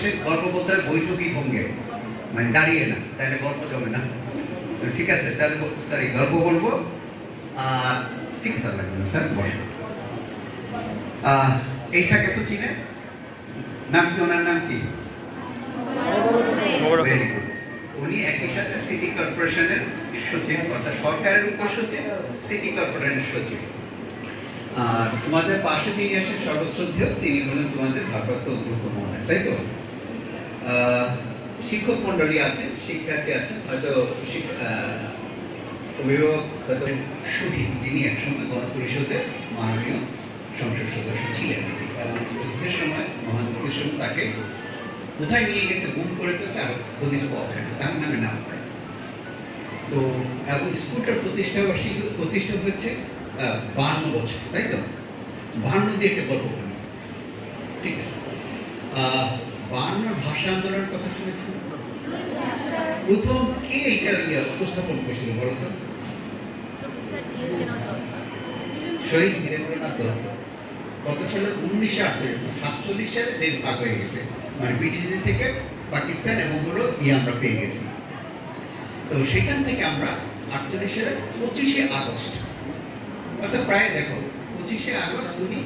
বসে গল্প বলতে হয় বৈঠকি ভঙ্গে, মানে দাঁড়িয়ে না, তাহলে গল্প জমে না। ঠিক আছে, তাহলে সরি গল্প বলবো। আর ঠিক আছে, লাগবে না স্যার, বসে। এই স্যারকে তো চিনে, নাম কি, ওনার নাম কি? Very good. উনি একই সাথে সিটি কর্পোরেশনের সচিব, অর্থাৎ সরকারের উপর সচিব, সিটি কর্পোরেশনের সচিব। আর তোমাদের পাশে যিনি আসেন সর্বশ্রদ্ধেয়, তিনি হলেন তোমাদের ভারপ্রাপ্ত অধ্যক্ষ মহোদয়, তাই তো? শিক্ষক মন্ডলী আছেন, শিক্ষার্থী আছেন, হয়তো অভিভাবক হয়তো শহীদ, যিনি একসময় গণপরিষদের মাননীয় সংসদ সদস্য ছিলেন এবং যুদ্ধের সময়, মহান যুদ্ধের সময় তাকে কোথায় নিয়ে গেছে, গুম করে ফেলছে, আর হদিস পাওয়া যায় না, তার নামে নাম করে। তো এবং স্কুলটার প্রতিষ্ঠা হয়েছে 52 বছর, তাই তো? 52 দিয়ে একটা গল্প করি, ঠিক আছে? 52 ভাষা আন্দোলনের কথা শুনেছি। প্রথম কে এটা উপস্থাপন করছিল বলতো? শহীদ ধীরেন্দ্রনাথ দত্ত। কত সালে? 1948 সালে দেশ ভাগ হয়ে গেছে, মানে ব্রিটিশদের থেকে পাকিস্তান এবং হলো আমরা পেয়ে গেছি। তো সেখান থেকে আমরা 48 সালে 25শে আগস্ট, অর্থাৎ প্রায় দেখো 25শে আগস্ট উনি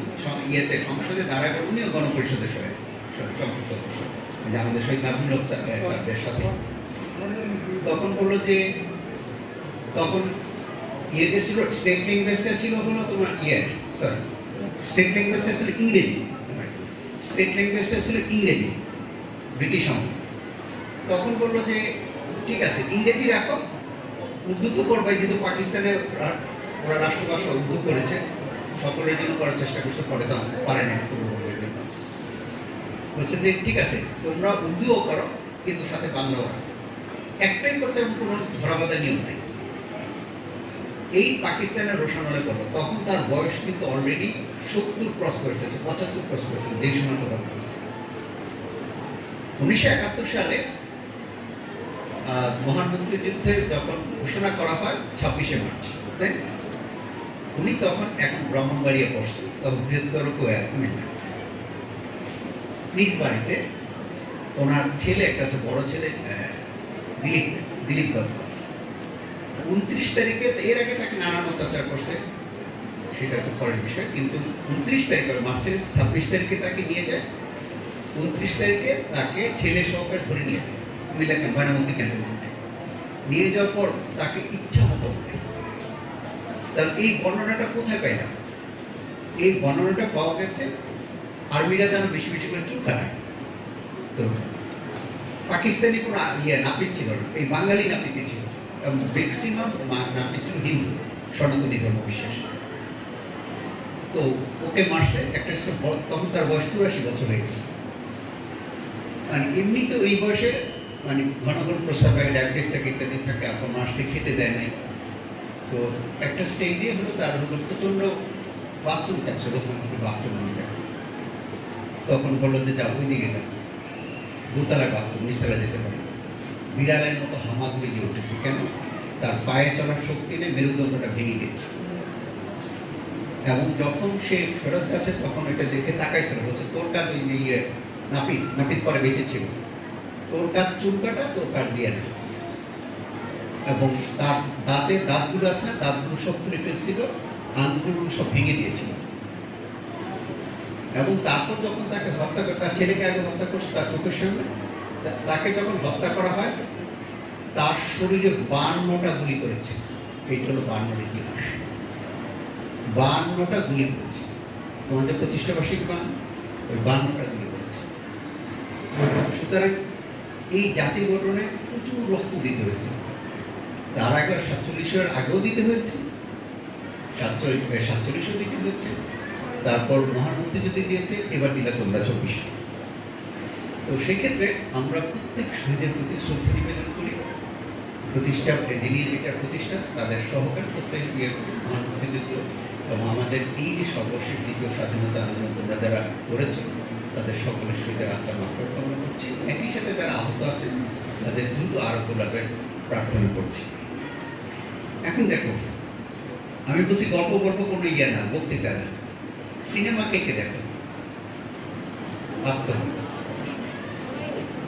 সংসদে দাঁড়াবেন, উনিও গণপরিষদের সংসদ সদস্য, যে আমাদের শহীদ নাজমুল হক স্যারদের সাথে। তখন বললো যে তখন ইয়েতে ছিল, স্টেট ল্যাঙ্গুয়েজটা ছিল হলো তোমার স্টেট ল্যাঙ্গুয়েজটা ছিল ইংরেজি, স্টেট ল্যাঙ্গুয়েজটা ছিল ইংরেজি ব্রিটিশ আমলে। তখন বললো যে ঠিক আছে, ইংরেজি রাখো, উর্দু তো করবে, যেহেতু পাকিস্তানে ওরা রাষ্ট্রভাষা উর্দু করেছে, সকলের জন্য করার চেষ্টা করছে, পরে তো পারে না। বলছে যে ঠিক আছে, তোমরা উর্দুও করো, কিন্তু সাথে বাংলাও রাখো, একটাই করতে, এবং কোনো ধরাবাধা নিয়ম নেই। এই পাকিস্তানের রোশানলে করলো, তখন তার বয়স কিন্তু অলরেডি 70 ক্রস করতেছে, 75 ক্রস করতেছে, যে সময় কথা বলতেছে। 1971 সালে মহান মুক্তিযুদ্ধে যখন ঘোষণা করা হয় 26শে মার্চ, তাই উনি তখন এখন ব্রাহ্মণবাড়িয়া পড়ছে, তখন বৃহত্তর কুমিল্লা। নিজ বাড়িতে ওনার ছেলে একটা আছে, বড় ছেলে দিলীপ দত্ত। 29 তারিখে, এর আগে তাকে নানান অত্যাচার করছে, সেটা তো পরের বিষয়, কিন্তু 29 তারিখে, মার্চের 26 তারিখে তাকে নিয়ে যায়। 29 তারিখে তাকে ছেলে সহকারে ধরে নিয়ে যায় কুমিল্লা ক্যান্টনমেন্টে, নিয়ে যাওয়ার পর তাকে ইচ্ছা মতো করে। তাহলে এই বর্ণনাটা কোথায় পাইলাম? এই বর্ণনাটা পাওয়া গেছে আর্মিরা যেন বেশি বেশি করে চুল কাটায়। তো পাকিস্তানি কোনো নাপিত ছিল না, এই বাঙালি নাপিতই ছিল, এবং ম্যাক্সিমাম নাপিত ছিল হিন্দু, সনাতনী ধর্ম বিশ্বাস। তো ওকে মারছে একটা, তখন তার বয়স 84 বছর হয়ে গেছে। মানে এমনি তো এই বয়সে মানে ঘন ঘন প্রস্রাব হয়, ডায়াবেটিস থাকে, ইত্যাদি থাকে, আপনার মারছে, খেতে দেয় নাই। তো একটা স্টেজে হলো তার হলো প্রচন্ড বাথরুম চাচ্ছে, বাথরুম নিয়ে। তখন বললো যে যাও ওই দিকে যাও, দোতলায় বাথরুম, নিচতলা যেতে পারে। বিড়ালের মতো হামাগুড়ি দিয়ে উঠেছে, কেন? তার পায়ে চলার শক্তি নেই, মেরুদণ্ডটা ভেঙে গেছে। এবং যখন সে ফেরত গেছে, তখন এটা দেখে তাকাইছিল, বলছে তোর কাজ ওই নাপিত পরে বেঁচে ছিল, তোর কাজ চুল কাটা, তোর কাজ দিয়ে না। এবং তার দাঁতগুলো আছে না, দাঁতগুলো সব খুলে ফেলছিল, আঙুলগুলো সব ভেঙে দিয়েছিল। এবং তারপর যখন তাকে হত্যা করে, তার ছেলেকে আগে হত্যা করছে তার চোখের সামনে, তাকে যখন হত্যা করা হয়, তার শরীরে 52টা গুলি করেছে। এইটা হলো 52 ইতিহাস, 52টা গুলি করেছে। তোমাদের প্রতিষ্ঠাবার্ষিকী ওই 52টা গুলি করেছে। সুতরাং এই জাতি গঠনে প্রচুর রক্ত দিতে হয়েছে। তার আগে 47-এর আগেও দিতে হয়েছে, 47-ও দিতে হয়েছে, তারপর মহান মুক্তিযুদ্ধ দিয়েছে, এবার দিলা তোমরা 24। তো সেক্ষেত্রে আমরা প্রত্যেক শহীদের প্রতি শ্রদ্ধা নিবেদন করি। যিনি এটা প্রতিষ্ঠা, তাদের সহকার প্রত্যেক মহান মুক্তিযুদ্ধ এবং আমাদের এই যে সর্বশেষ দ্বিতীয় স্বাধীনতা আন্দোলন তোমরা যারা করেছো, তাদের সকলের শহীদের আত্মার মাত্রা কামনা করছি। একই সাথে যারা আহত আছেন, তাদের দ্রুত আরোগ্য লাভের প্রার্থনা করছি। এখন দেখো, আমি বলছি গল্প কোনো ইয়ে না, বক্তৃতা না, সিনেমা কে দেখো?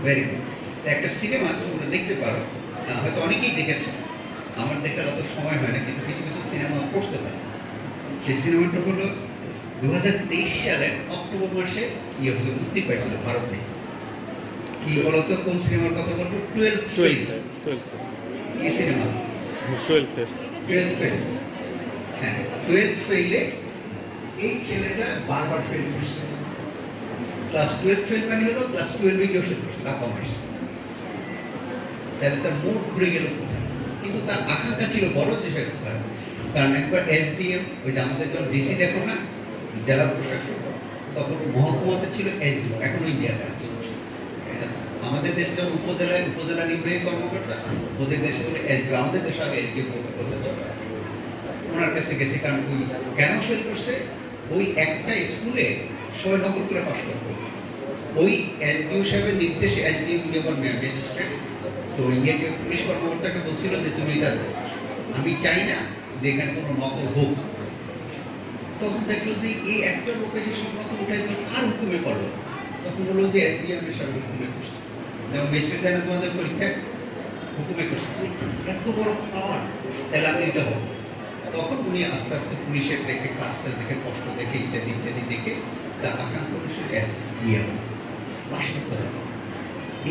Very good. একটা সিনেমা তোমরা দেখতে পারো, হয়তো অনেকেই দেখেছো, আমার দেখার অত সময় হয় না, কিন্তু কিছু কিছু সিনেমা পড়তে পারে। সেই সিনেমাটা হলো 2023 সালের অক্টোবর মাসে হয়ে মুক্তি পাইছিল ভারতে। কি বলতো, কোন সিনেমার কথা বলবো? 12 ফেল। এই সিনেমা 12 ফেল। হ্যাঁ, 12 ফেইলে এই ছেলেটা বারবার ফেল করছে। ক্লাস 12 ফেল মানে হলো ক্লাস 12 কেউ ফেল করছে না, কমার্স। তাহলে তার মুখ ঘুরে গেল কোথায়? কিন্তু তার আকাঙ্ক্ষা ছিল বড় চেষ্টা করার। কারণ একবার এসডিএম, ওই যে আমাদের যখন ডিসি দেখো না, জেলা প্রশাসক, তখন মহকুমাতে ছিল এসডিএম, এখনো ইন্ডিয়াতে আছে। আমাদের দেশে যখন উপজেলায় উপজেলা নির্বাহী কর্মকর্তা, ওদের দেশে বলে এসডিএম, আমাদের দেশে আগে এসডিএম করতে চলে। ওনার কাছে গেছে, কারণ ওই কেন ফেল করছে? ওই একটা স্কুলে 6 নকল করে পাশ করতো। ওই এসডিও সাহেবের নির্দেশে, এসডিও ম্যাজিস্ট্রেট, তো ইয়েকে পুলিশ কর্মকর্তাকে বলছিল যে তুমি এটা, আমি চাই না যে এখানে কোনো নকল হোক। তখন দেখলো যে এই একটা লোক এসে সব নকল উঠাই দিল, আর হুকুমে করলো। তখন বললো যে এসডিএম এর সাথে হুকুমে করছে, যেমন মেস্ট্রেট দেয় না তোমাদের পরীক্ষা, হুকুমে করছে। এত বড় পাওয়ার, তাহলে আমি এটা হবো। তখন উনি আস্তে আস্তে পুলিশের দেখে, কাজটা দেখে, কষ্ট দেখে, ইত্যাদি ইত্যাদি দেখে তার আকাঙ্ক্ষা অনুসারে পাশ করতে হবে।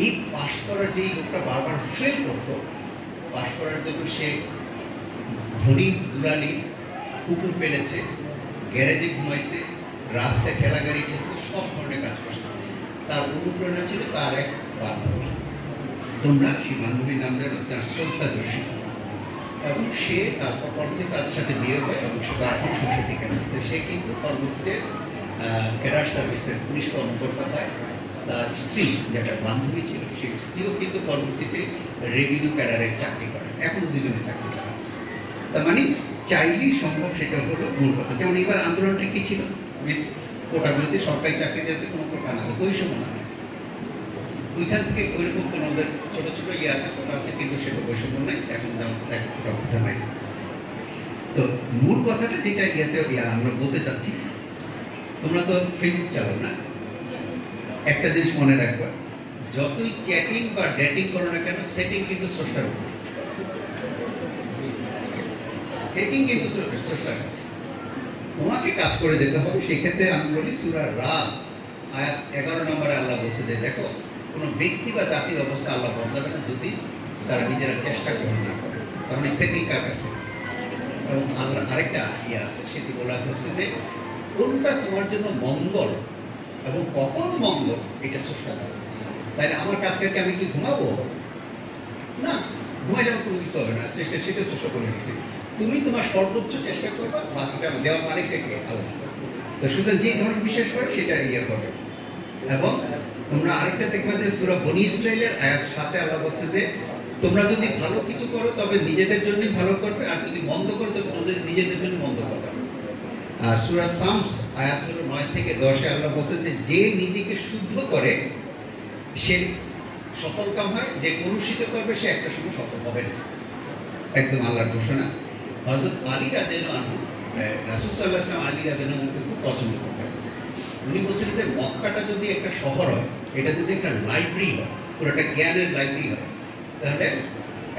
এই পাশ করার যেই লোকটা বারবার ফেল করতো, পাশ করার জন্য সে ধনী দুলালি, কুকুর পেলেছে, গ্যারেজে ঘুমাইছে, রাস্তায় ঠেলা গাড়ি খেয়েছে, সব ধরনের কাজ করছে। তার অনুপ্রেরণা ছিল তার এক বান্ধবী। তোমরা সেই বান্ধবীর নাম জানো, তার শ্রদ্ধা যোশী। এবং সে তারপর পরবর্তী তাদের সাথে বিয়ে হয় এবং সে তার এখন সংসদে কেন, সে কিন্তু পরবর্তীতে ক্যাডার সার্ভিসের পুলিশ কর্মকর্তা হয়। তার স্ত্রী, যেটা বান্ধবী ছিল, সেই স্ত্রীও কিন্তু পরবর্তীতে রেভিনিউ ক্যাডারে চাকরি করে, এখন দুজনে চাকরি করা। তার মানে চাইলেই সম্ভব, সেটা হলো মূল কথা। যেমন এবার আন্দোলনটা কি ছিল? কোটাগুলোতে সরকারি চাকরি যাতে কোনো কোটা না, ওই সময় না, ওইখান থেকে ওইরকম কোনো ওদের ছোট ছোট আছে, কোটা আছে, কিন্তু সেটা বৈষম্য নাই, এখন যেমন কোটা কোটা নাই। তো মূল কথাটা যেটা আমরা বলতে চাচ্ছি, তোমরা তো ফেসবুক চালাও না, একটা জিনিস মনে রাখবা, যতই চ্যাটিং বা ডেটিং করো না কেন, সেটিং কিন্তু স্রষ্টার উপর, সেটিং কিন্তু স্রষ্টার কাছে। তোমাকে কাজ করে যেতে হবে। সেক্ষেত্রে আমি বলি সূরা রাদ আয়াত 11 নম্বরে আল্লাহ বলছে যে দেখো, কোনো ব্যক্তি বা জাতির অবস্থা আল্লাহ বদলাবে না যদি তারা নিজেরা চেষ্টা গ্রহণ না করে। তার মানে সেটিং কার কাছে? এবং আল্লাহ আরেকটা আছে, সেটি বলা হচ্ছে যে কোনটা তোমার জন্য মঙ্গল এবং কখন মঙ্গল, এটা স্রষ্টা দেবে। তাইলে আমার কাজ থেকে আমি কি ঘুমাবো না? ঘুমাই যাবো, কোনো কিছু হবে না, সেটা স্রষ্টা করে দিচ্ছে। তুমি তোমার সর্বোচ্চ চেষ্টা করবা, বাকিটা দেওয়ার মালিকটা কে? আল্লাহ। তো সুতরাং যে ধরনের বিশেষ করে সেটা করবে। এবং তোমরা আরেকটা দেখবে যে সূরা বনী ইসরাঈলের আয়াত 7 আল্লাহ বলছে যে তোমরা যদি ভালো কিছু করো তবে নিজেদের জন্যই ভালো করবে, আর যদি মন্দ করো তবে নিজেদের জন্য মন্দ করবে। আর সূরা শামস আয়াত হলো 9 থেকে 10 আল্লাহ বলছে যে নিজেকে শুদ্ধ করে সে সফল কাম হয়, যে কলুষিত করবে সে একটা সময় সফল হবে না। একদম আল্লাহর ঘোষণা। হযরত আলী রাদিয়াল্লাহু আনহু, রাসূল সাল্লাল্লাহু আলাইহি ওয়াসাল্লাম আলী রাদিয়াল্লাহু আনহুকে খুব পছন্দ করতেন। উনি বলছিলেন যে মক্কাটা যদি একটা শহর হয়, এটা যদি একটা লাইব্রেরি হয়, পুরোটা জ্ঞানের লাইব্রেরি হয়, তাহলে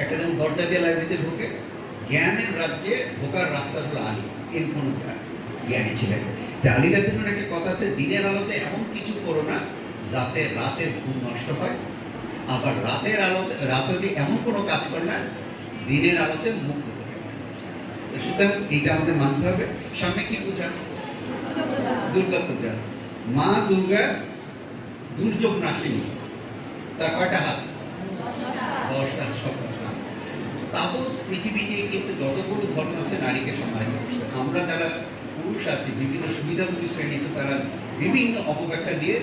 একটা যেমন দরজা দিয়ে লাইব্রেরিতে ঢুকে, জ্ঞানের রাজ্যে ঢোকার রাস্তা হলো আলী। এরকম জ্ঞানী ছিলেন। আলী রাদিয়াল্লাহু আনহুর একটা কথা আছে, দিনের আলোতে এমন কিছু করো না যাতে রাতের ঘুম নষ্ট হয়, আবার রাতের আলোতে রাতে এমন কোনো কাজ করে না দিনের আলোতে মুখ করতে হয়। সুতরাং এইটা আমাদের মানতে হবে। সামনে কি পূজা? দুর্গা পূজা। মা দুর্গা দুর্যোগ নাশিনী। তার কয়টা হাত? 10টা। তাবৎ পৃথিবীতে কিন্তু যতগুলো ধর্ম আছে নারীকে সম্মানিত করছে। আমরা যারা পুরুষ আছি, বিভিন্ন সুবিধাভোগী শ্রেণী আছে, তারা বিভিন্ন অপব্যাখ্যা দিয়ে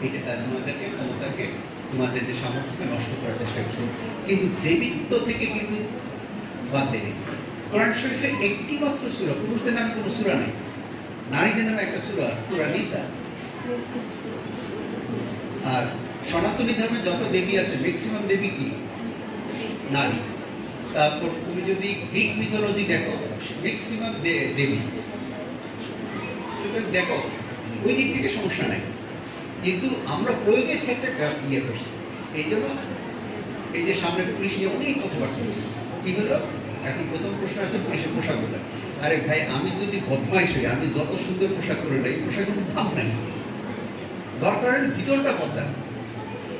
এটা তোমাদেরকে ক্ষমতাকে, তোমাদের যে সামর্থ্যকে নষ্ট করার চেষ্টা করছে। কিন্তু দেবীত্ব থেকে কিন্তু বাদ দেবে। কোরআন শরীফে একটি মাত্র সূরা, পুরুষদের নামে কোনো সূরা নেই, নারীদের নামে একটা সূরা আছে, সূরা নিসা। আর সনাতনী ধর্মে যত দেবী আছে, ম্যাক্সিমাম দেবী কি নারী। তারপর তুমি যদি গ্রিক মিথোলজি দেখো, ম্যাক্সিমাম দেবী দেখো, ওই দিক থেকে সমস্যা নাই। কিন্তু আমরা প্রয়োগের ক্ষেত্রে করছি। এই জন্য এই যে সামনে পুলিশ নিয়ে অনেক কথাবার্তা হচ্ছে কি হলো, এখন প্রথম প্রশ্ন আছে পুলিশের পোশাক বলে। আরে ভাই, আমি যদি বদমাইশ হই, আমি যত সুন্দর পোশাক করে নেই, পোশাক কোনো দাম নাই। দরকার হলে ভিতরটা বদলান,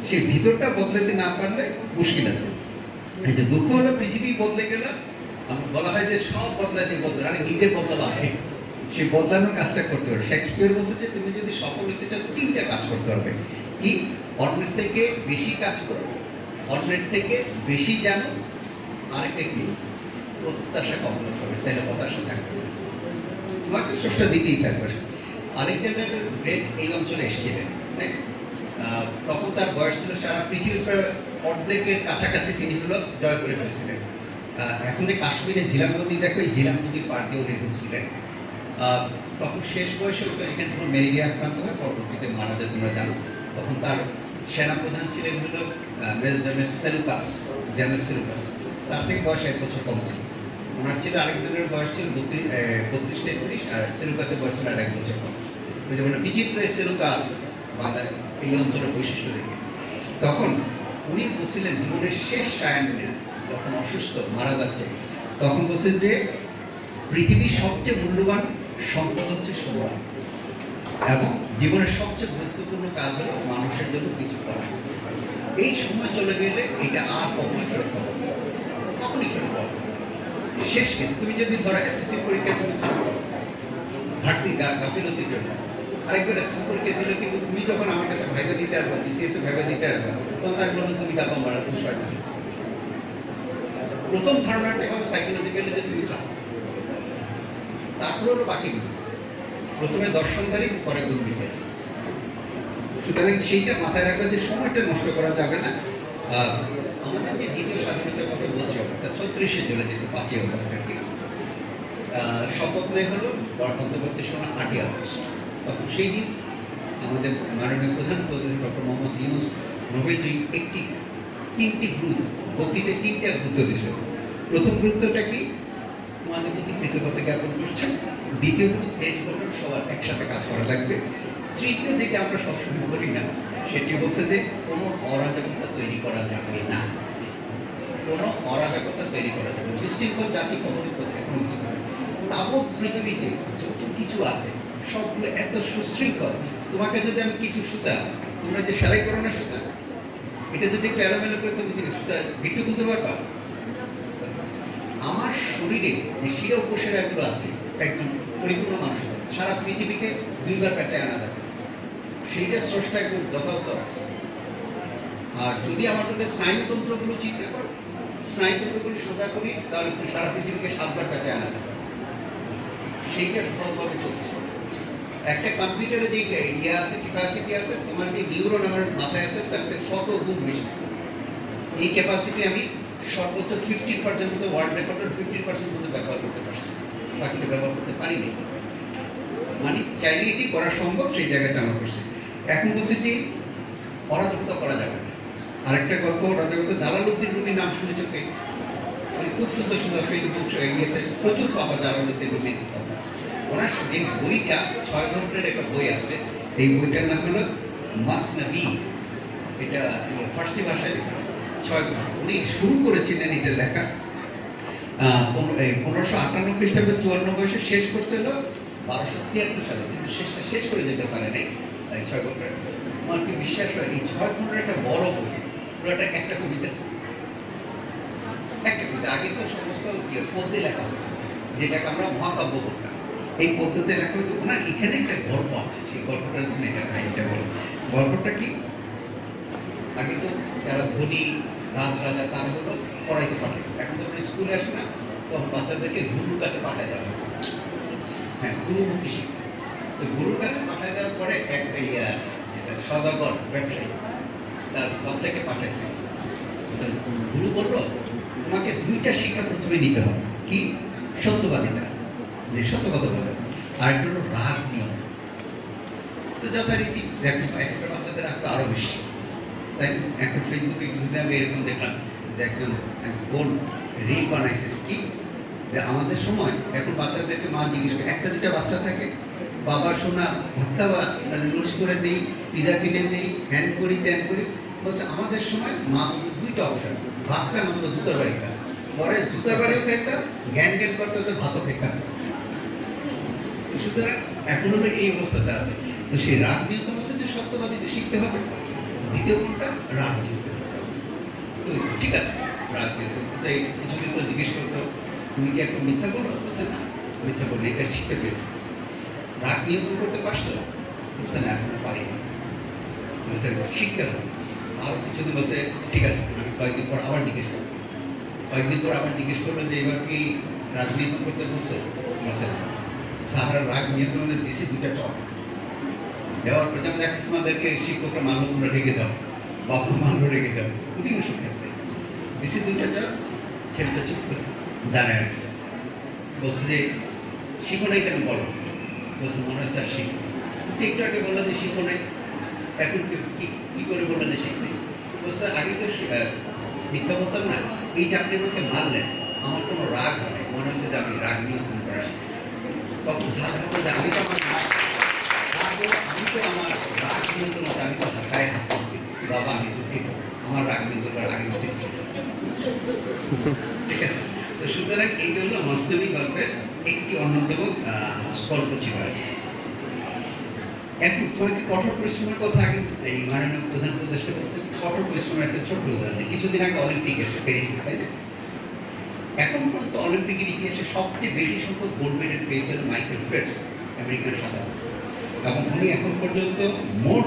সেই ভিতরটা বদলাতে না পারলে মুশকিল আছে। এই যে দুঃখ হলো পৃথিবী বদলে গেল, বলা হয় যে সব বদলাতে বদলে, আরে নিজে বদলাবা, সে বদলানোর কাজটা করতে হবে। শেক্সপিয়ার বলছে যে তুমি যদি সফল হতে চাও 3টা কাজ করতে হবে। কি? অন্যের থেকে বেশি কাজ করো, অন্যের থেকে বেশি জানো, আরেকটা কি? প্রত্যাশা কম করতে হবে, তাহলে হতাশা থাকবে, তোমাকে স্রষ্টা দিতেই থাকবে। আলেকজান্ডার গ্রেট এই অঞ্চলে এসেছিলেন, তাই তখন তার বয়স ছিল সারা পৃথিবীর অর্ধেকের কাছাকাছি তিনি হলো জয় করে ফেলছিলেন। এখন যে কাশ্মীরে ঝিলাম নদী দেখো, এই ঝিলাম নদীর পার দিয়ে উনি ঢুকছিলেন। তখন শেষ বয়সে এখান থেকে ম্যালেরিয়া আক্রান্ত হয়, পরবর্তীতে মারা যায়, তোমরা জানো। তখন তার সেনাপ্রধান ছিলেন হলো সেলুকাস, জেনারেল সেলুকাস। তার থেকে বয়স 1 বছর কম ছিল। ওনার ছিল আলেকজান্ডারের বয়স ছিল 32-33, আর সেলুকাসের বয়স ছিল 1 বছর কম। ওই যেমন বিচিত্র সেলুকাস বাংলা এই অঞ্চলের বৈশিষ্ট্য দেখে তখন উনি বলছিলেন জীবনের শেষ সায়ান্নে, যখন অসুস্থ মারা যাচ্ছে, তখন বলছেন যে পৃথিবীর সবচেয়ে মূল্যবান সম্পদ হচ্ছে সময়, এবং জীবনের সবচেয়ে গুরুত্বপূর্ণ কাজ হলো মানুষের জন্য কিছু করা। এই সময় চলে গেলে এটা আর কখনই ফেরত পাবো না, কখনই ফেরত পাবো না। শেষ কেস, তুমি যদি ধরো এসএসসি পরীক্ষায় তুমি ঘাটতি গাফিলতির জন্য আরেকবার এসএসসি পরীক্ষা দিলে, কিন্তু তুমি যখন আমার কাছে ভাইবা দিতে আসবে, বিসিএস এ ভাইবা দিতে আসবে, তখন তার বলবো তুমি ডাবা মারা, তুমি শয়তান। প্রথম ধারণাটা হবে সাইকোলজিক্যালি যে তুমি খাও, তারপর হলো বাকি গুলো। প্রথমে দর্শনধারী, পরে দুর্নীতি। সুতরাং সেইটা মাথায় রাখবে যে সময়টা নষ্ট করা যাবে না। আমাদের যে দ্বিতীয় স্বাধীনতার কথা বলছি, অর্থাৎ 36-এ চলে যেত 5ই অগস্ট আর কি, শপথ নেই হলো গণতন্ত্র সময় 8ই আগস্ট। তখন সেই দিন আমাদের মাননীয় প্রধানমন্ত্রী ডক্টর মোহাম্মদ ইউনূস নোবেলজি 3টি গ্রুপ, বক্তৃতে 3টা গুরুত্ব দিয়েছিল। প্রথম গুরুত্বটা কি? তোমাদের প্রতি কৃতজ্ঞতা জ্ঞাপন করছেন। দ্বিতীয় দেশ গঠন সবার একসাথে কাজ করা লাগবে। তৃতীয় দিকে আমরা সবসময় বলি না, সেটি হচ্ছে যে কোনো অরাজকতা তৈরি করা যাবে না, কোনো অরাজকতা তৈরি করা যাবে না। বিশৃঙ্খল জাতি কখনো এখন কিছু করে। তাবৎ পৃথিবীতে যত কিছু আছে সবগুলো এত সুশৃঙ্খল। তোমাকে যদি আমি কিছু সুতা, তোমরা যে সেলাই করো না সুতা, এটা যদি একটু এলোমেলো করে তুমি সুতা বিট্টু তুলতে পারবা? আমার শরীরে যে শিরা উপশিরাগুলো আছে, একজন পরিপূর্ণ মানুষ সারা পৃথিবীকে 2বার পেঁচায় আনা যাবে, সেইটা স্রষ্টা একদম যথাযথ রাখছে। আর যদি আমার মধ্যে স্নায়ুতন্ত্রগুলো চিন্তা করো, স্নায়ুতন্ত্রগুলো সোজা করি, তাহলে সারা পৃথিবীকে 7বার পেঁচায় আনা যাবে, সেইটা সফলভাবে চলছে। একটা কম্পিউটারে যে ইয়ে আছে, ক্যাপাসিটি আছে, তোমার যে নিউরন আমার মাথায় আছে তার থেকে 100 গুণ বেশি। এই ক্যাপাসিটি আমি সর্বোচ্চ 15% মতো, ওয়ার্ল্ড রেকর্ডের 15% মতো ব্যবহার করতে পারছি, বাকিটা ব্যবহার করতে পারিনি। মানে চাইলে এটি করা সম্ভব, সেই জায়গাটা আমার করছে। এখন বলছি যে অরাজকতা করা যাবে না। আরেকটা গল্প, অরাজকতা, জালালউদ্দিন রুমির নাম শুনেছেন কে? খুব সুন্দর সুন্দর ফেসবুক ইয়েতে প্রচুর পাওয়া জালালউদ্দিন রুমির কথা। ওনার যে বইটা 6 ঘন্টার একটা বই আছে, এই বইটার নাম হলো মাসনাবি। এটা ফার্সি ভাষায় লেখা, 6 ঘন্টা। উনি শুরু করেছিলেন এটা লেখা 1558 খ্রিস্টাব্দে 54 বয়সে, শেষ করছিল 1273 সালে, কিন্তু শেষ করে যেতে পারে নাই। 6 ঘন্টা আমার কি বিশ্বাস হয়, এই 6 ঘন্টার একটা বড় বই, পুরোটা একটা কবিতা। আগে তো সমস্ত পদ্যে লেখা হতো, যেটাকে আমরা মহাকাব্য বলতাম। এই পদ্ধতিতে লেখা হতো। ওনার এখানে একটা গল্প আছে, সেই গল্পটার জন্য এটা কাহিনীটা বলো। গল্পটা কি? আগে তো যারা ধনী রাজরাজা তারা হলো পড়াইতে পারে, এখন তো স্কুলে আসে না, তখন বাচ্চাদেরকে গুরুর কাছে পাঠায় দেওয়া হয়। হ্যাঁ, গুরুমুখী শিক্ষা। তো গুরুর কাছে পাঠায় দেওয়ার পরে একটা সদাগর ব্যবসায়ী তার বাচ্চাকে পাঠাইছে। গুরু বললো তোমাকে 2টা শিক্ষা প্রথমে নিতে হবে। কি? সত্যবাদিতা, যে সত্য কথা বলে, আর একটা হলো রাগ নিয়ন্ত্রণ। তো যথারীতি দেখো একটা বাচ্চাদের রাখতো আরো বেশি। তাই এখন ফেসবুকে কিছুদিন আগে এরকম দেখলাম যে একজন বোন রিল বানাইছে কি, যে আমাদের সময় এখন বাচ্চাদেরকে মা জিজ্ঞেস করে, 1-2টা বাচ্চা থাকে, বাবা শোনা ভাত খাওয়া, লুজ করে দেই, পিজা কিনে দেই, হ্যান করি ত্যান করি, বলছে আমাদের সময় মা বলতো দুইটা অপশন, ভাত খায় মাত্র জুতার বাড়ি খায়, পরে জুতার বাড়িও খাইতাম, জ্ঞান জ্ঞান করতে হতে ভাতও খাইতাম। সুতরাং এখনো এই অবস্থাটা আছে। তো সেই রাগ নিয়ন্ত্রণ হচ্ছে যে সত্যবাদীকে শিখতে হবে। দ্বিতীয় কোনটা? রাগ নিয়ন্ত্রণ। তো ঠিক আছে, রাগ নিয়ন্ত্রণ তাই কিছুদিন তো জিজ্ঞেস করতো তুমি কি এখন মিথ্যা বলো? বলছে না, মিথ্যা বলি, এটা শিখতে পেরেছি। রাগ নিয়ন্ত্রণ করতে পারছো? বলছে না, এখনো পারিনি। বলছে শিখতে হবে। আর কিছুদিন বলছে ঠিক আছে, আমি কয়েকদিন পর আবার জিজ্ঞেস করবো। কয়েকদিন পর আবার জিজ্ঞেস করলো যে এবার কি রাগ নিয়ন্ত্রণ করতে বলছো? বলছে না। সাহারা রাগ নিয়ন্ত্রণে দিছি দুটা চট দেওয়ার পর, যেমন দেখো তোমাদেরকে শিক্ষকরা মানলো তোমরা রেখে দাও, বাবা মানলো রেখে দাও, অধিকাংশ ক্ষেত্রে দিছি দুইটা চট, ছেলেটা চুপ করে দাঁড়ায় রাখছে। বলছে যে শিখো নাই কেন বলো? বলছে মনে হয় স্যার শিখছি। একটু আগে বললো যে শিখো নাই, এখন কি করে বললো যে শিখছি? বলছে আগে তো মিথ্যা বলতাম না, এই যে আপনি আমাকে মারলেন আমার কোনো রাগ হয়, মনে হচ্ছে যে আমি রাগ নিয়ন্ত্রণ করা শিখছি। তখন সাধারণত যে আমি তো আমার রাগ নিয়ন্ত্রণ, আমি তো হাঁটায় হাত করছি, বাবা আমি দুঃখিত, আমার রাগ নিয়ন্ত্রণ করার আগে উচিত ছিল। ঠিক আছে, তো সুতরাং এই হলো মস্তবী গল্পের একটি অন্যতম গল্প ছিল। একটু তোমাকে কঠোর পরিশ্রমের কথা আগে এই মাননীয় প্রধান উপদেষ্টা বলছেন, কঠোর পরিশ্রমের একটা ছোট্ট উদাহরণ। কিছুদিন আগে অলিম্পিক এসে প্যারিসে, তাই না? এখন পর্যন্ত অলিম্পিকের ইতিহাসে সবচেয়ে বেশি সংখ্যক গোল্ড মেডেল পেয়েছেন মাইকেল ফেল্পস, আমেরিকান সাঁতারু, এবং উনি এখন পর্যন্ত মোট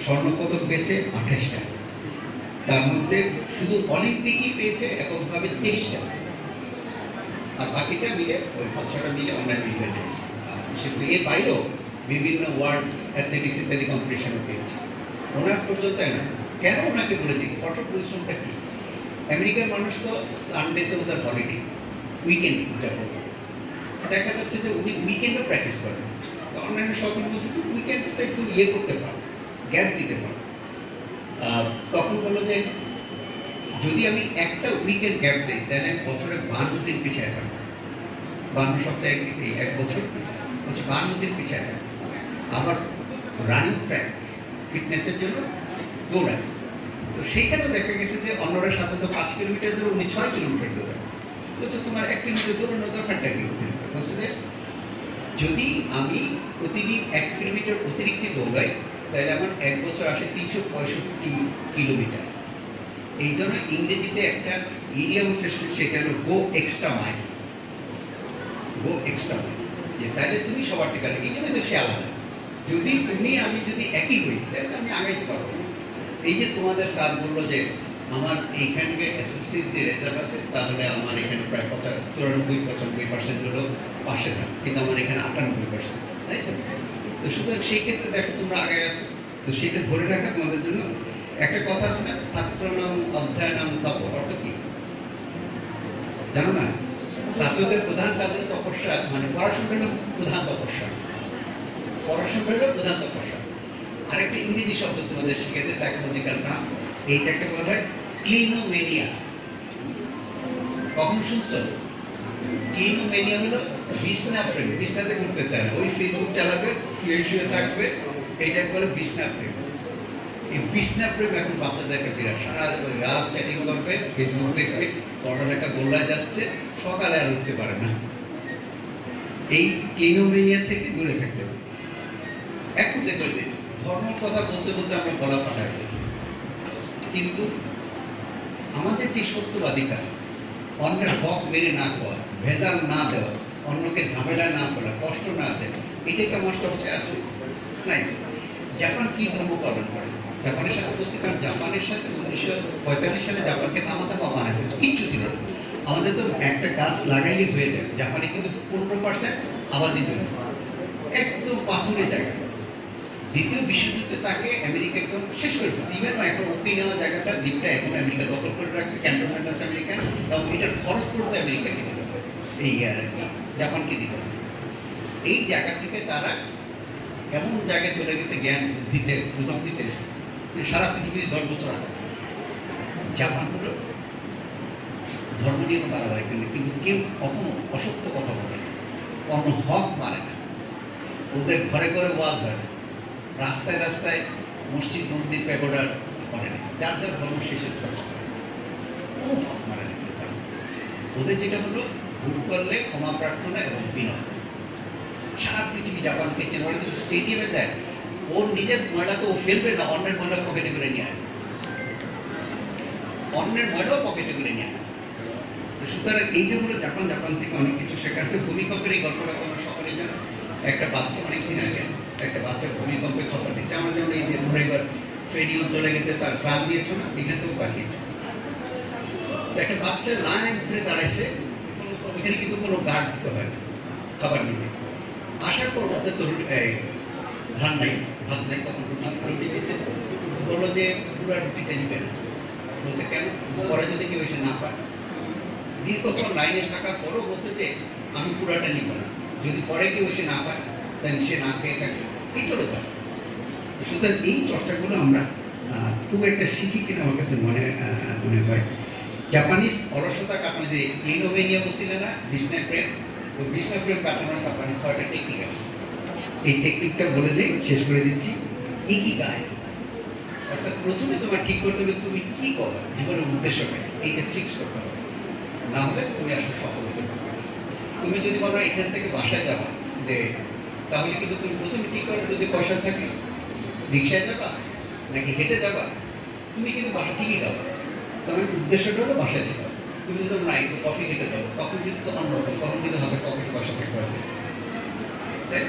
স্বর্ণপদক পেয়েছে 28টা। তার মধ্যে শুধু অলিম্পিকই পেয়েছে এককভাবে 23টা, আর বাকিটা মিলে ওই 5-6টা মিলে অন্যান্য ইভেন্টে এর বাইরেও বিভিন্ন ওয়ার্ল্ড অ্যাথলেটিক্স ইত্যাদি কম্পিটিশনও পেয়েছে। ওনার পর্যন্ত না। কেন ওনাকে বলেছি কঠোর পরিশ্রমটা কি? আমেরিকার মানুষ তো সানডেতে ওদের হলিডে, উইকেন্ড উদযাপন করে। দেখা যাচ্ছে যে উনি উইকেন্ডও প্র্যাকটিস করেন। অন্যান্য সকল বলছে তো উইকেন্ডটা একটু ইয়ে করতে পারো, গ্যাপ দিতে পারো। তখন বললো যে যদি আমি একটা উইকেন্ড গ্যাপ দিই তাহলে বছরে 52 দিন পিছিয়ে থাকবো। 52 সপ্তাহে এক বছর, 52 দিন পিছিয়ে থাকবো। আবার রানিং ট্র্যাক ফিটনেসের জন্য দৌড়ায়। তো সেইখানে দেখা গেছে যে অন্যরা সাধারণত 5 কিলোমিটার দৌড়ে, উনি 6 কিলোমিটার দৌড়ায়। বলছে তোমার 1 কিলোমিটার দৌড়ানোর দরকারটা কি? বলছে যে যদি আমি প্রতিদিন 1 কিলোমিটার অতিরিক্ত দৌড়াই তাহলে আমার এক বছর আসে 365 কিলোমিটার। এই জন্য ইংরেজিতে একটা ইডিয়ম সৃষ্টি, সেটা হলো গো এক্সট্রা মাইল। গো এক্সট্রা মাইল, যে তাহলে তুমি সবার থেকে আলাদা। এই জন্য তো সে আলাদা। যদি তুমি আমি যদি একই হই তাহলে আমি আগাইতে পারবো না। এই যে তোমাদের স্যার বললো যে আমার এইখানকে এসএসসির যে রেজাল্ট আছে তাহলে আমার এখানে প্রায় 94-95% হলো পাশে থাকে, কিন্তু আমার এখানে 98%, তাই তো? তো সুতরাং সেই ক্ষেত্রে দেখো তোমরা আগে আসো। তো সেটা ধরে রাখা তোমাদের জন্য একটা কথা আছে না, ছাত্র নাম অধ্যায় নাম তপ, অর্থ কি জানো না? ছাত্রদের প্রধান কাজ হলো তপস্যা, মানে পড়াশোনা হলো প্রধান তপস্যা, পড়াশোনা হলো প্রধান তপস্যা। আরেকটা ইংরেজি শব্দ তোমাদের শিখেছে, সাইকোলজিক্যাল নাম, এইটাকে বলা হয় ক্লিনোমেনিয়া। কখন শুনছো? ক্লিনোমেনিয়া হলো বিছনা প্রেম। বিছনাতে করতে চায় না, ওই ফেসবুক চালাবে, শুয়ে থাকবে, এইটাকে বলে বিছনা প্রেম। এই বিছনা প্রেম এখন বাচ্চাদেরকে বিরাট, সারা রাত চ্যাটিং করবে, ফেসবুক দেখবে, পড়ালেখা গোল্লায় যাচ্ছে, সকালে আর উঠতে পারে না। এই ক্লিনোমেনিয়া থেকে দূরে থাকতে হবে। এখন দেখো যে ধর্ম কথা বলতে বলতে আমরা গলা ফাটাই, কিন্তু আমাদের যে সত্যবাদিতা, অন্যের হক মেরে না খাওয়া, ভেজাল না দেওয়া, অন্যকে ঝামেলা না করা, কষ্ট না দেওয়া, এটা কি আমার চর্চায় আছে? নাই। জাপান কি ধর্ম পালন করে? জাপানের সাথে বলছি, কারণ জাপানের সাথে 1945 সালে জাপানকে থামাতে বানা হয়েছে, কিচ্ছু ছিল না। আমাদের তো একটা গাছ লাগাইলে হয়ে যায়, জাপানে কিন্তু 15% আবাদি জন্য, একদম পাথুরে জায়গা। দ্বিতীয় বিশ্বযুদ্ধে তাকে আমেরিকা একদম শেষ করে ফেলছে। ইভেন এখন নেওয়া জায়গাটা, দ্বীপটা এখন আমেরিকা দখল করে রাখছে, ক্যান্টনমেন্ট আছে আমেরিকান, এবং এটার খরচ করতে আমেরিকাকে দিতে হবে, এই জাপানকে দিতে হবে। এই জায়গা থেকে তারা এমন জায়গায় চলে গেছে জ্ঞান বুদ্ধিতে, প্রযুক্তিতে, সারা পৃথিবীতে 10 বছর আগে। জাপান হলো ধর্ম নিয়ে বাড়াবাড়ি করে, কিন্তু কেউ কখনো অসত্য কথা বলে না, অন্য হক মানে না, ওদের ঘরে ঘরে ওয়াজ হয় না, রাস্তায় রাস্তায় মসজিদ মন্দির প্যাগোডার করে না, যার যার ধর্ম শেষের চর্চা করে, কোনো ভাব মারে না। ওদের যেটা হলো ভুল করলে ক্ষমা প্রার্থনা এবং বিনয়। সারা পৃথিবী জাপানকে চেনে, ওরা যদি স্টেডিয়ামে দেয়, ওর নিজের ময়লা তো ও ফেলবে না, অন্যের ময়লা পকেটে করে নিয়ে আসে, অন্যের ময়লাও পকেটে করে নিয়ে আসে। সুতরাং এই যে হলো জাপান, জাপান থেকে অনেক কিছু শেখার আছে। ভূমিকম্পের এই গল্পটা তোমরা সকলে জানো। একটা বাচ্চা অনেকদিন আগে একটা বাচ্চা ভূমিকম্পে খবর দিচ্ছে, আমরা যেমন এই যে এবার ট্রেনিং চলে গেছে, তার প্রাণ দিয়েছ না, এখান থেকেও পাঠিয়েছে। একটা বাচ্চা লাইন ধরে দাঁড়াইছে, এখানে কিন্তু কোনো গার্ড দিতে হয় না খাবার নিতে। আসার পর ওদের তো ধান নাই, ভাত নাই, তখন রুটি দিয়েছে। বললো যে পুরা রুটিটা নিবে না। বলছে কেন? পরে যদি কেউ এসে না পায়। দীর্ঘক্ষণ লাইনে থাকার পরও বলছে যে আমি পুরাটা নিব না, যদি পরে কেউ এসে না পায় তাহলে সে না খেয়ে থাকে। এইটারও পায়। সুতরাং এই চর্চাগুলো আমরা খুব একটা শিখি কিনা আমার কাছে মনে হয়। জাপানিজ অলসতা কাটানো, যে ক্লিনোভেনিয়া বলছিলেন না, বিষ্ণা প্রেম, ওই বিষ্ণা প্রেম কাটানোর জাপানিজ 6টা টেকনিক আছে। এই টেকনিকটা বলে দিই, শেষ করে দিচ্ছি। ইকিগাই, অর্থাৎ প্রথমে তোমার ঠিক করতে হবে তুমি কি করো, জীবনের উদ্দেশ্যটা এইটা ফিক্স করতে হবে, না হলে তুমি আসলে সফল হতে পারবে না। তুমি যদি বলো এখান থেকে বাসায় যাবা, যে তাহলে কিন্তু তুমি প্রথমে ঠিক করো, যদি পয়সা থাকে রিক্সায় যাবা নাকি হেঁটে যাবা, তুমি কিন্তু বাসা ঠিকই যাবা। তোমার উদ্দেশ্যটা হলো বাসায় যেতে হবে। তুমি যদি না একটু কফি খেতে যাও, তখন কিন্তু অন্যরকম, তখন কিন্তু হাতে পকেটে পয়সা থাকতে হবে, তাই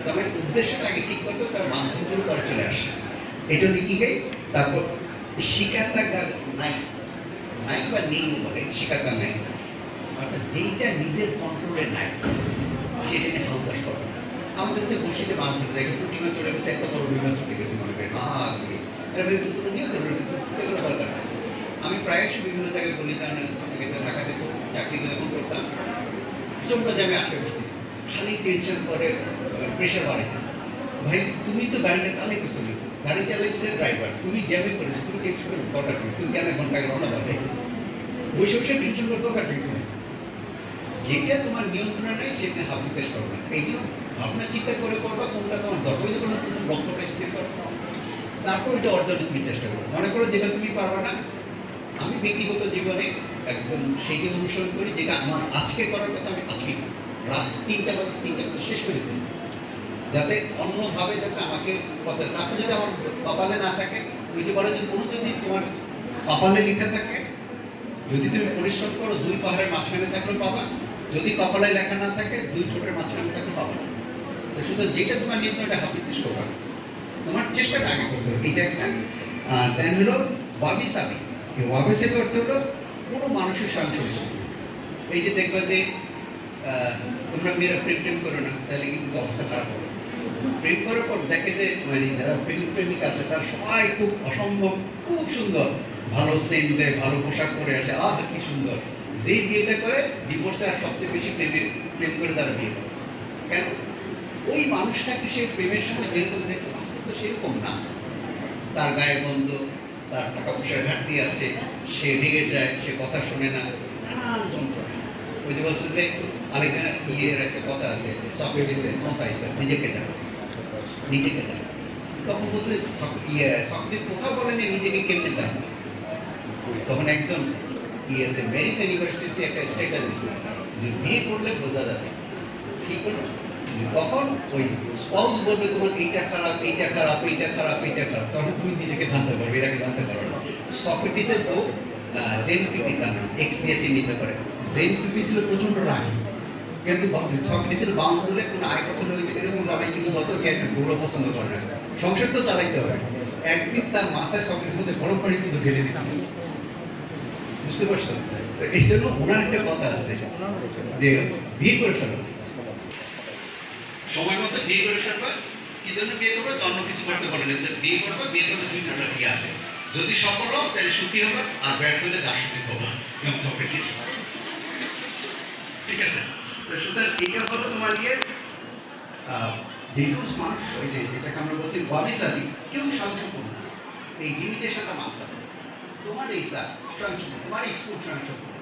তোমার উদ্দেশ্যটা আগে ঠিক করতে হবে, তার মাধ্যমগুলো পরে চলে আসে। এটা লিখিকেই। তারপর শিকাতা নাই, নাই বা নেই বলে, শিকাতা নাই, অর্থাৎ যেইটা নিজের কন্ট্রোলে নাই সেটা নিয়ে হাউদাস করো। আমার কাছে বসিতে মাছ ধরতে যায়, পুঁটি মাছ চলে গেছে, এত বড় রুই মাছ চলে গেছে, মনে করেন দরকার। আমি প্রায়শই বিভিন্ন জায়গায় বলি, ঢাকাতে চাকরি যখন করতাম, প্রচন্ড জ্যামে আটকে বসছি, খালি টেনশন করে, প্রেশার বাড়াইতেছে। ভাই তুমি তো গাড়িটা চালাইতেছো, গাড়ি চালাইছে ড্রাইভার, তুমি জ্যামে করেছো, তুমি টেনশন করে দরকার নেই, তুমি কেন ঘন্টা রওনা পাবে, বসে বসে টেনশন করে দরকার নেই। যেটা তোমার নিয়ন্ত্রণে নেই সেটা হাবিতেশ করো না। এই জন্য ভাবনা চিন্তা করে করবা কোনটা তোমার দরকার, কোনো প্রথম লক্ষ্যটা স্থির করো, তারপর এটা অর্জনে তুমি চেষ্টা করো। মনে করো যেটা তুমি পারবা না, আমি ব্যক্তিগত জীবনে একদম সেইটা অনুসরণ করি, যেটা আমার আজকে করার কথা আমি আজকে রাত 3টা বা 3টা শেষ করে দিই, যাতে অন্যভাবে যাতে আমাকে কথা। তারপর যদি আমার কপালে না থাকে, ওই যে বলে যে কোনো যদি তোমার কপালে লেখা থাকে, যদি তুমি পরিশ্রম করো 2 পাহাড়ের মাঝখানে থাকলেও পাবা, যদি কপালে লেখা না থাকে 2 ঠোঁটের মাঝখানে থাকলে পাবা না। শুধু যেটা তোমার নিয়ন্ত্রণটা হাবিতেশ করবা, তোমার চেষ্টাটা আগে করতে হবে, এটা একটা। দেন হলো ওয়াবি সাবি। ওয়াবি সাবি অর্থ হলো কোনো মানুষের সঙ্গে। এই যে দেখবে যে তোমরা মেয়েরা প্রেম করো না, তাহলে কিন্তু অবস্থা খারাপ হবে। প্রেম করার পর দেখে যে মানে যারা প্রেমিক আছে তার সবাই খুব অসম্ভব, খুব সুন্দর, ভালো সেন্ট দেয়, ভালো পোশাক পরে আসে, কি সুন্দর। যেই বিয়েটা করে ডিভোর্সে আর সবচেয়ে বেশি প্রেম করে তারা বিয়ে করে। কেন? ওই মানুষটাকে সে প্রেমের সময় যেরকম দেখছে, তো সেরকম না। তার গায়ে গন্ধ, তার টাকা পয়সার ঘাটতি আছে, সে রেগে যায়, সে কথা শোনে না, নানান যন্ত্রণা। ওই যে বলছে যে আরেকজন ইয়ের একটা কথা আছে, সক্রেটিসের কথা আছে, নিজেকে জানো, নিজেকে জানো। তখন বলছে সক্রেটিস কোথাও বলেনি নিজেকে কেমনে জানো। তখন একজন প্যারিস ইউনিভার্সিটি একটা স্টেটাস দিচ্ছে যে বিয়ে করলে বোঝা যাবে, ঠিক করলো। তখন ওই স্পাউস বলবে তোমার এইটা খারাপ, এইটা খারাপ, এইটা খারাপ, এইটা খারাপ, তখন তুমি নিজেকে জানতে পারবে, এটাকে জানতে পারবে না। সক্রেটিসের বউ জেন পিপি, তার নাম, এক্সপিরিয়েন্স নিতে পারে। জেন পিপি ছিল প্রচন্ড রাগী, কিন্তু সক্রেটিসের বাম ধরলে কোনো আয় পছন্দ হইবে এরকম জামাই কিন্তু যত জ্ঞান বড় পছন্দ করে না, সংসার তো চালাইতে হবে। একদিন তার মাথায় সক্রেটিসের মধ্যে গরম পানি কিন্তু ঢেলে দিয়েছিল, বুঝতে পারছো? এই জন্য ওনার একটা কথা আছে যে বিয়ে করে ফেলো, সময় মতো বিয়ে করে ফেলবা। কি জন্য বিয়ে করবে? অন্য কিছু করতে পারবে না, বিয়ে করবে, বিয়ে করলে 2টা কি আছে, যদি সফল হোক তাহলে সুখী হবে, আর ব্যর্থ হলে দার্শনিক হবা, যেমন সক্রেটিস। ঠিক আছে? সুতরাং এটা হলো তোমার ইয়ে ডিভোর্স মানুষ, ওই যে যেটাকে আমরা বলছি ওয়াবি সাবি, কেউ স্বয়ংসম্পূর্ণ না, এই লিমিটেশনটা মানতে হবে। তোমার এই স্বয়ংসম্পূর্ণ, তোমার স্কুল স্বয়ংসম্পূর্ণ।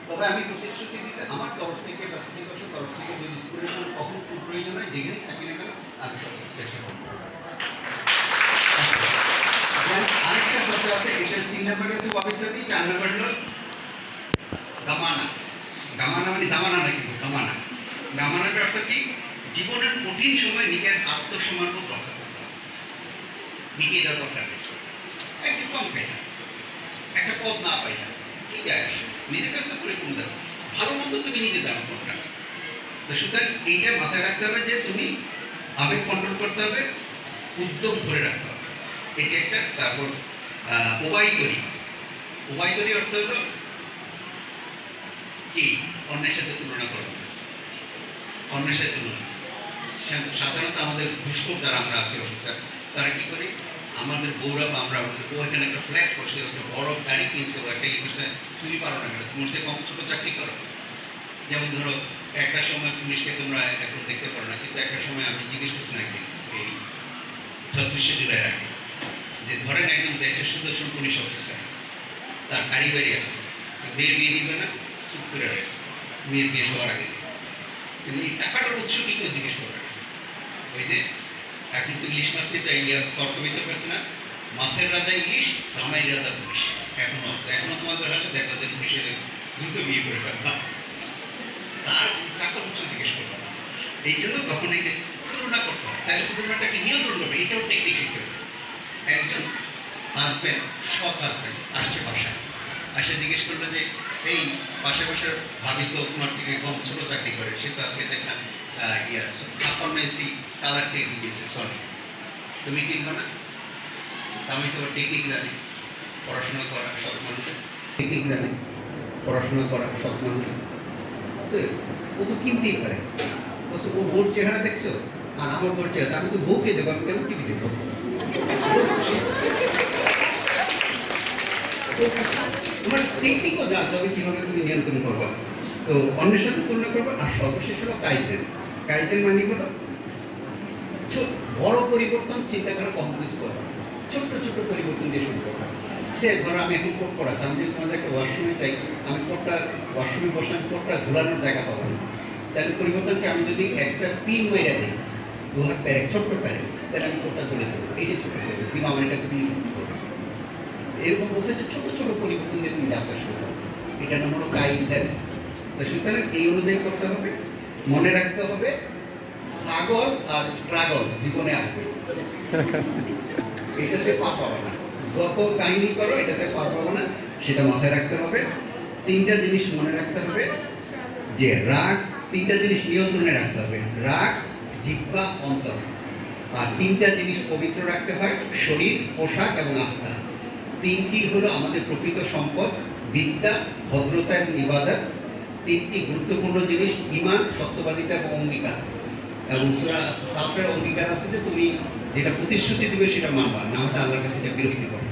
তবে আমি প্রতিশ্রুতি দিচ্ছি আমার তরফ থেকে বা শ্রীকর্ষের তরফ থেকে যদি স্কুলের জন্য কখনো খুব প্রয়োজন হয়, যেখানে থাকি না কেন আমি সব চেষ্টা করবো। আরেকটা কথা আছে, এটা 3 নাম্বার আছে ওয়াবিসাবি, 4 নাম্বার হলো গামানা। গামানা মানে জামানা না, কিন্তু গামানা। গামানাটার অর্থ কি? জীবনের কঠিন সময় নিজের আত্মসম্মানবোধ রক্ষা করতে হবে। মিটিয়ে দেওয়ার দরকার নেই, একটু কম খাই না, একটা পদ না পাই না, কি যায় আসে, নিজের কাছে করে কম দেবো, ভালো মন্দ তুমি নিজে জানো কোনটা। তো সুতরাং এইটা মাথায় রাখতে হবে যে তুমি আবেগ কন্ট্রোল করতে হবে, উদ্যম ধরে রাখতে হবে, এটা একটা। তারপর উভয়তরী। উভয়তরী অর্থ হলো কি? অন্যের সাথে তুলনা করো, অন্যের সাথে তুলনা। সাধারণত আমাদের ঘুষখোর যারা আমরা আছি অফিসার, তারা কি করে? আমাদের গৌরব আমরা, ও এখানে একটা ফ্ল্যাট করছে, একটা বড় গাড়ি কিনছে, ও একটা ই করছে, তুমি পারো না কেন? তোমার সে কম ছোট চাকরি করো। যেমন ধরো, একটা সময় পুলিশকে তোমরা এখন দেখতে পারো না, কিন্তু একটা সময় আমি জিজ্ঞেস করছি না একদিন এই 36 জুলাই আগে, যে ধরেন একজন দেশের সুদর্শন পুলিশ অফিসার, তার গাড়ি বাড়ি আছে, মেয়ের বিয়ে দিবে না, চুপ করে রয়েছে, মেয়ের বিয়ে সবার আগে। কিন্তু এই টাকাটার উৎস কি কেউ জিজ্ঞেস করবে না। ওই যে এখন তো ইলিশ মাছ নিয়ে তর্ক বিতর্ক করছে না, মাছের রাজা ইলিশ, জামাইয়ের রাজা পুলিশ। এখনো আছে, এখনো তোমাদের হাতে দেখা যায় পুলিশের দ্রুত বিয়ে করে ফেলবা, তার টাকার উৎস জিজ্ঞেস করবে না। এই জন্য তখন এই তুলনা করতে হয়, তাহলে তুলনাটাকে নিয়ন্ত্রণ করবে, এটাও টেকনিক শিখতে হবে। একজন হাজবেন্ড, সৎ হাজবেন্ড আসছে বাসায়, আসে জিজ্ঞেস করলো যে এই পাশে পাশের ভাবি তো তোমার থেকে কম ছোট চাকরি করে, সে তো আজকে দেখলাম 56 ইঞ্চি কালার টেকনিক দিয়েছে, সরি তুমি কিনবো না? আমি তোমার টেকনিক জানি, পড়াশোনা করা সৎ মানুষের টেকনিক জানি, পড়াশোনা করা সৎ মানুষের, ও তো কিনতেই পারে। ও বোর চেহারা দেখছো, আর আমার বোর চেহারা, আমি তো বউকে দেবো, আমি কেন টিভি দেবো? তোমার টেকনিকও জানতে হবে কিভাবে তুমি নিয়ন্ত্রণ করবো, তো অন্যের সাথে তুলনা করবো। আর সর্বশেষ হলো কাইজেন। কাইজেন মানে হলো বড় পরিবর্তন চিন্তা করে কম কিছু করবো, ছোট্ট ছোট্ট পরিবর্তন দিয়ে শুরু করবো। সে ধরো আমি এখন কোট পড়াচ্ছি, আমি যদি তোমাদের একটা ওয়াশরুমে চাই, আমি কোটটা ওয়াশরুমে বসে আমি কোটটা ঝুলানোর জায়গা পাবো না, তাহলে পরিবর্তনকে আমি যদি একটা পিন মেরে দিই, 2 হাত প্যারেক, ছোট্ট প্যারেক, তাহলে আমি কোটটা ঝুলে দেবো, এইটা ছোট করবো, কিন্তু আমার এটা খুবই করবো। এরকম বলছে যে ছোট ছোট পরিবর্তন দিয়ে তুমি যাত্রা শুরু করো, এটা নাম হলো কাইজেন। তো সুতরাং এই অনুযায়ী করতে হবে। মনে রাখতে হবে, ছাগল আর স্ট্রাগল জীবনে আসবে, এটাতে পা পাবো না, যত কাহিনী করো এটাতে পা পাবো না, সেটা মাথায় রাখতে হবে। 3টা জিনিস মনে রাখতে হবে, যে রাগ, 3টা জিনিস নিয়ন্ত্রণে রাখতে হবে, রাগ, জিহ্বা, অন্তর। আর 3টা জিনিস পবিত্র রাখতে হয়, শরীর, পোশাক এবং আত্মা। 3টি হলো আমাদের প্রকৃত সম্পদ, বিদ্যা, ভদ্রতা এবং ইবাদত। 3টি গুরুত্বপূর্ণ জিনিস, ঈমান, সত্যবাদিতা এবং অঙ্গীকার। এবং সূরা সাফের অঙ্গীকার আছে যে তুমি যেটা প্রতিশ্রুতি দিবে সেটা মানবা, না হলে আল্লাহর কাছে এটা বিরক্তি করবে।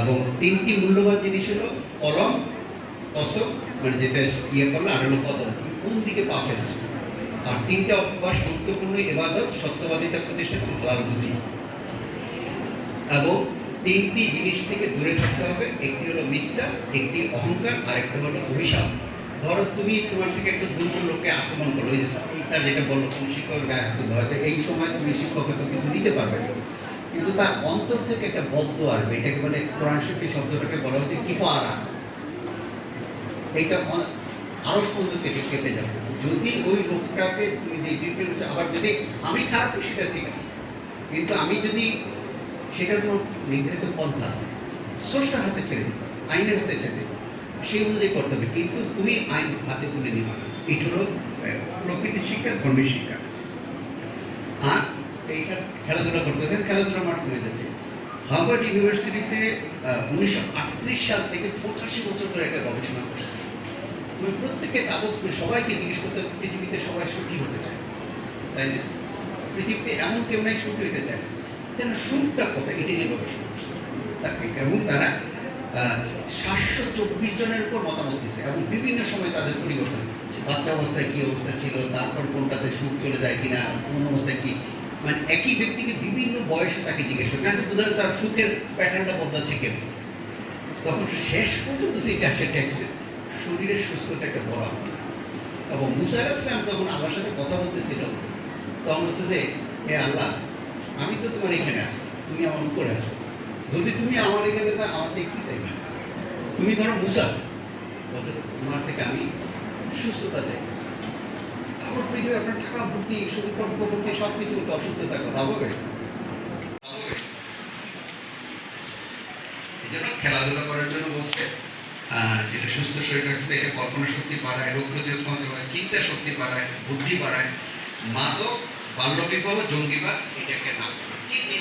এবং 3টি মূল্যবান জিনিস হলো কলম, কসম, মানে যেটা ইয়ে করলে, আর হলো কদম, কোন দিকে পা ফেলছে। আর 3টা অভ্যাস গুরুত্বপূর্ণ, ইবাদত, সত্যবাদিতা প্রতিষ্ঠা এবং হালাল রুজি। এবং 3টি জিনিস থেকে দূরে থাকতে হবে, একটি হলো মিথ্যা, একটি অহংকার, আর একটা হলো অভিশাপ। ধরো তুমি তোমার থেকে একটা দুর্বল লোককে আক্রমণ করলো, ওই যে স্যার যেটা বললো, কোন শিক্ষকের গায়ে হাত তুলতে হয়, এই সময় তুমি শিক্ষক হয়তো কিছু নিতে পারবে না, কিন্তু তার অন্তর থেকে একটা বদ্ধ আসবে, এটাকে বলে কোরআন শরীফে শব্দটাকে বলা হচ্ছে কিফারা। এইটা আরস পর্যন্ত কেটে যাবে যদি ওই লোকটাকে তুমি যে ডিটেল, আবার যদি আমি খারাপ সেটা ঠিক আছে, কিন্তু আমি যদি সেটা তোমার নির্ধারিত পন্থা আছে, স্রষ্টার হাতে ছেড়ে দিতে, আইনের হাতে ছেড়ে দিতে, সেই অনুযায়ী করতে হবে, কিন্তু তুমি আইন হাতে তুলে নিবা। এটা হলো প্রকৃতির শিক্ষা, ধর্মের শিক্ষা। আর এই স্যার খেলাধুলা করতে হবে, খেলাধুলার মাঠ কমে যাচ্ছে। হার্ভার্ড ইউনিভার্সিটিতে 1938 সাল থেকে 85 বছর ধরে একটা গবেষণা করছে। তুমি প্রত্যেককে তাবৎ সবাইকে জিজ্ঞেস করতে, পৃথিবীতে সবাই সুখী হতে চায়, তাই না? পৃথিবীতে এমন কেউ নাই সুখী হতে চায়, যেন সুখটা কোথায়, এটি নিয়ে গবেষণা করছে। এবং তারা 724 জনের উপর মতামত দিচ্ছে, এবং বিভিন্ন সময় তাদের পরিবর্তন, বাচ্চা অবস্থায় কি অবস্থা ছিল, তারপর কোনটাতে সুখ চলে যায় কিনা, কোন অবস্থায় কি, মানে একই ব্যক্তিকে বিভিন্ন বয়সে তাকে জিজ্ঞেস করে, কারণ বোঝা যায় তার সুখের প্যাটার্নটা বদলাচ্ছে কেন। তখন শেষ পর্যন্ত সেটা আসে ট্যাক্সে শরীরের সুস্থতা একটা বড়। এবং মুসা আলাইহিস সালাম যখন আল্লাহর সাথে কথা বলতেছিল, তখন বলছে যে হে আল্লাহ, আমি তো তোমার এখানে আসছি, তুমি আমার উপরে আছো, যদি তুমি আমার এখানে আমার থেকে কি চাইবে? তুমি ধরো মুসা বলছে তোমার থেকে আমি সুস্থতা চাই। তারপর পৃথিবী আপনার টাকা ভর্তি, সম্পর্ক ভর্তি, সব কিছু কিন্তু অসুস্থতার কথা হবে। এই জন্য খেলাধুলা করার জন্য বলছে যেটা সুস্থ শরীর রাখতে, এটা কল্পনা শক্তি বাড়ায়, রোগ প্রতিরোধ ক্ষমতা বাড়ায়, চিন্তা শক্তি বাড়ায়, বুদ্ধি বাড়ায়। মাদক, বাল্যবিবাহ, জঙ্গিবাদ এটাকে না চিনি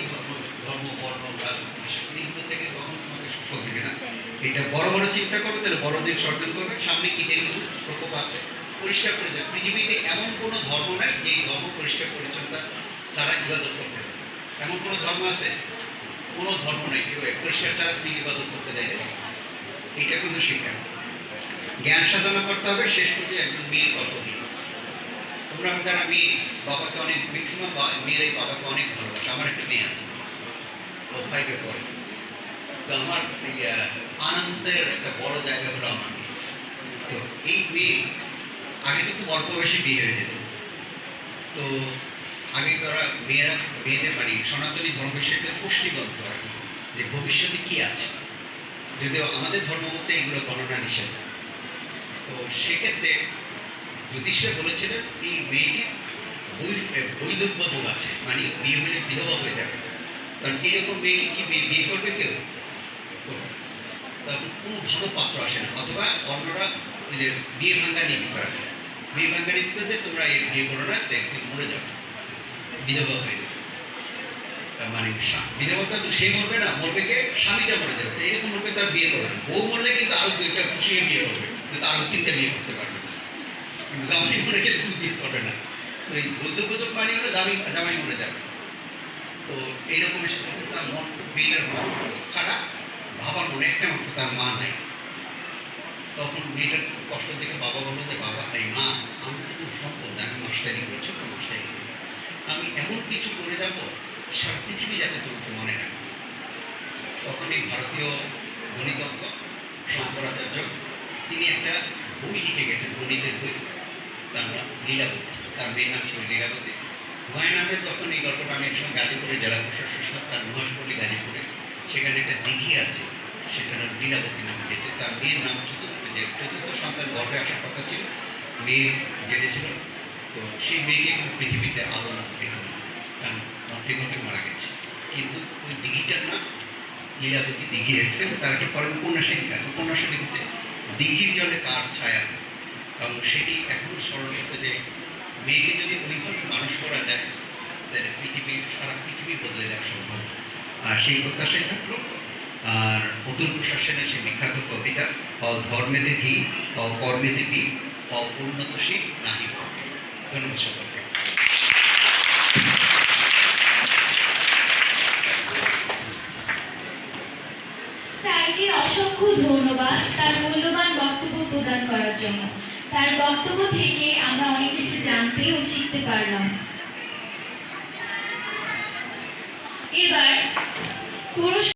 ধর্ম, বর্ণ, রাজনীতি এগুলো থেকে কখনো তোমাকে সুফল দেবে না। এটা বড় বড় চিন্তা করবে, তাহলে বড় দিন অর্জন করবে। সামনে কি ডেঙ্গু প্রকোপ আছে, পরিষ্কার করে যাবে। পৃথিবীতে এমন কোনো ধর্ম নাই যে ধর্ম পরিষ্কার পরিচ্ছন্নতা ছাড়া ইবাদত করতে হবে। এমন কোনো ধর্ম আছে? কোনো ধর্ম নেই কেউ পরিষ্কার ছাড়া তুমি ইবাদত করতে দেয়। এটা কিন্তু শিক্ষা। জ্ঞান সাধনা করতে হবে। শেষ করতে একজন মেয়ের গল্প দিয়ে, তোমরা যারা মেয়ে বাবাকে অনেক, ম্যাক্সিমাম মেয়েরাই বাবাকে অনেক ভালোবাসে। আমার একটা মেয়ে আছে, ও ফাইভে পড়ে। তো আমার আনন্দের একটা বড় জায়গা হলো আমার মেয়ে। তো এই মেয়ে আগে তো খুব অল্প বয়সে বিয়ে হয়ে যেত। তো আগে তারা মেয়েদের মানে সনাতনী ধর্ম হিসেবে পুষ্টিগ্রন্থ আর কি, যে ভবিষ্যতে কি আছে, যদিও আমাদের ধর্ম মতে এগুলো গণনা নিষেধ। তো সেক্ষেত্রে জ্যোতিষরা বলেছিলেন এই মেয়েটির বৈধব্য যোগ আছে, মানে বিয়ে হলে বিধবা হয়ে যাবে। কারণ এরকম মেয়ে কি বিয়ে করবে কেউ? তখন কোনো ভালো পাত্র আসে না, অথবা অন্যরা ওই যে বিয়ে ভাঙ্গা নীতি করে। বিয়ে ভাঙ্গা নীতিতে যে তোমরা এই বিয়ে করো না, দেখতে মরে যাবে, বিধবা হয়ে যাবে। মানে বিধবা তো সে মরবে না, মরবে কে? স্বামীটা মরে যাবে। এরকম লোকে তার বিয়ে করবে না। বউ মরলে কিন্তু আরো দুইটা খুশি বিয়ে করবে, কিন্তু আরো তিনটা বিয়ে করতে পারবে। কিন্তু জামাই মরে গেলে তুমি বিয়ে করবে না। তো এই বৈধব্য পানি হলে জামাই মরে যাবে। তো এইরকম তার মন, মেয়েটার মন খারাপ, বাবার মনে একটা মাত্র তার মা নাই। তখন মেয়েটার কষ্ট থেকে বাবা বললো যে বাবা, এই মা আমি কিন্তু সম্পদ, আমি মাস্টারি করি, ছোট মাস্টারি করি, আমি এমন কিছু করে যাবো সারা পৃথিবী যাতে তোমাকে মনে রাখে। তখন এই ভারতীয় গণিতজ্ঞ শঙ্করাচার্য তিনি একটা বই লিখে গেছেন, গণিতের বই, তার নাম লীলাবতী। তার মেয়ের নাম ছিল লীলাবতী। হুমায়ুন আহমেদ তখন এই গল্পটা আমি একসঙ্গে গাজীপুরে জেলা প্রশাসন, তার নুহাসপল্লী গাজীপুরে, সেখানে একটা দিঘি আছে, সেটা নাম লীলাবতী নাম দিয়েছে। তার মেয়ের নাম চতুর্থ সন্তান গর্ভে আসার কথা ছিল, মেয়ে জেনেছিল। তো সেই মেয়েকে কিন্তু পৃথিবীতে আলো দেখেছিল, কারণ মাতৃগর্ভে মারা গেছে। কিন্তু ওই দিঘিটার নাম লীলাবতী দিঘি রেখেছে। তার একটা পরে উপন্যাসে লিখেছে দিঘির জলে কার ছায়া। কারণ সেটি এখনো স্মরণ করতে, যে মেয়েকে যদি ওইভাবে মানুষ করা যায় তাহলে সারা পৃথিবী বদলে যাওয়া সম্ভব। আর সেই প্রত্যাশাই থাকলো। আর অতুল প্রসাদ সেনের সেই বিখ্যাত কবিতা, ধর্মেতে কি, কর্মেতে কি, উন্নতশীল নাহি। ধন্যবাদ সকলকে। স্যারকে অসংখ্য ধন্যবাদ তার মূল্যবান বক্তব্য প্রদান করার জন্য। তার বক্তব্য থেকে আমরা অনেক কিছু জানতে ও শিখতে পারলাম। এবার পুরস্কার